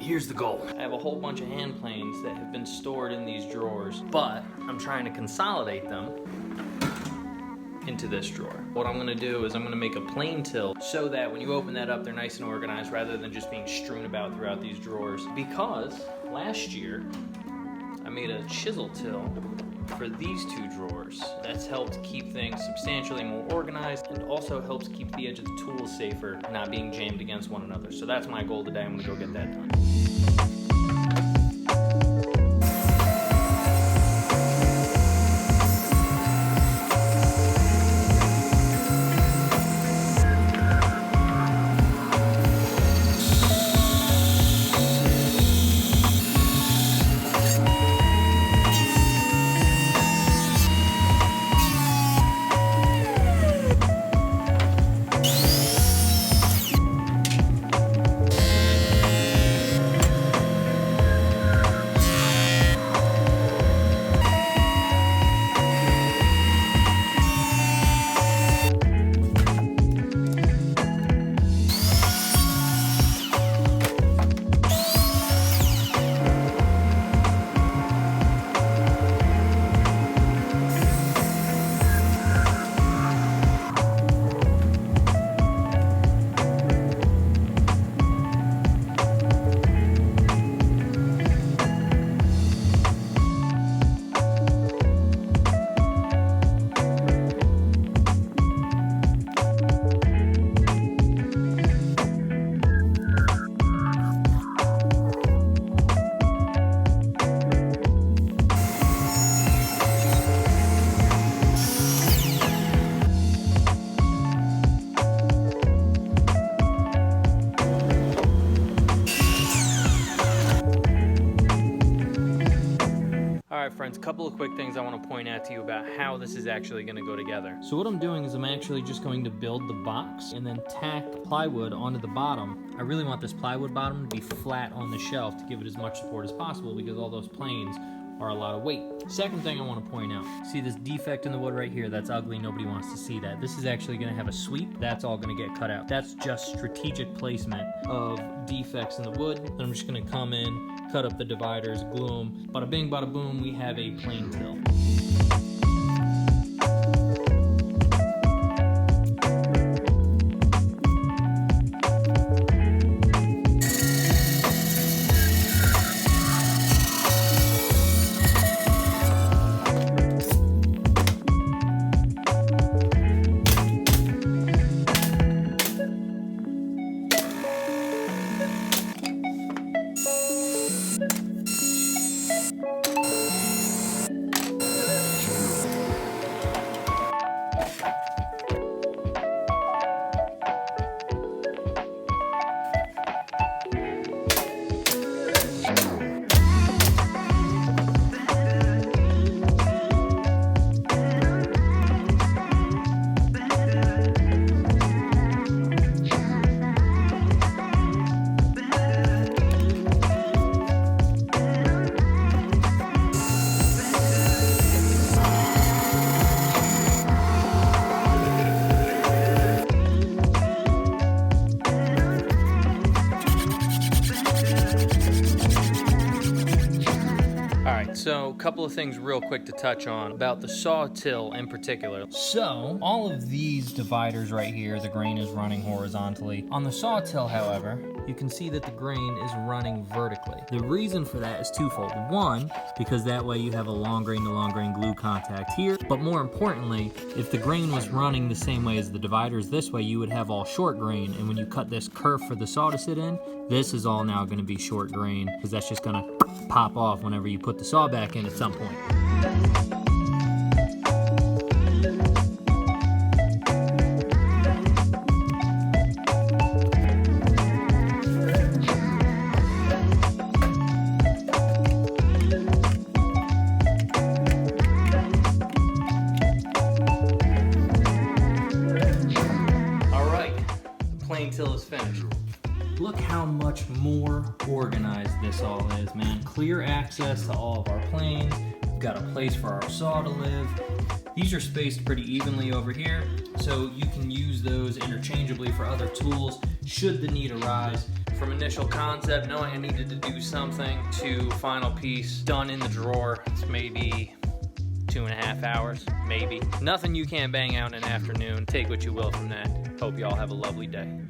here's the goal. I have a whole bunch of hand planes that have been stored in these drawers, but I'm trying to consolidate them into this drawer. What I'm gonna do is I'm gonna make a plane till so that when you open that up, they're nice and organized rather than just being strewn about throughout these drawers. Because last year, I made a chisel till for these two drawers. That's helped keep things substantially more organized and also helps keep the edge of the tools safer, not being jammed against one another. So that's my goal today. I'm gonna go get that done. Alright friends, a couple of quick things I want to point out to you about how this is actually going to go together. So what I'm doing is I'm actually just going to build the box and then tack plywood onto the bottom. I really want this plywood bottom to be flat on the shelf to give it as much support as possible because all those planes are a lot of weight. Second thing I want to point out, see this defect in the wood right here? That's ugly, nobody wants to see that. This is actually going to have a sweep, that's all going to get cut out. That's just strategic placement of defects in the wood. Then I'm just going to come in, cut up the dividers, glue them. Bada bing, bada boom, we have a plane till. So a couple of things real quick to touch on about the saw till in particular. So all of these dividers right here, the grain is running horizontally. On the saw till, however, you can see that the grain is running vertically. The reason for that is twofold. One, because that way you have a long grain to long grain glue contact here. But more importantly, if the grain was running the same way as the dividers this way, you would have all short grain. And when you cut this curve for the saw to sit in, this is all now going to be short grain because that's just going to pop off whenever you put the saw back in at some point. Till is finished. Look how much more organized this all is, man. Clear access to all of our planes. We've got a place for our saw to live. These are spaced pretty evenly over here, so you can use those interchangeably for other tools should the need arise. From initial concept, knowing I needed to do something, to final piece done in the drawer, it's maybe 2.5 hours, maybe. Nothing you can't bang out in an afternoon. Take what you will from that. Hope you all have a lovely day.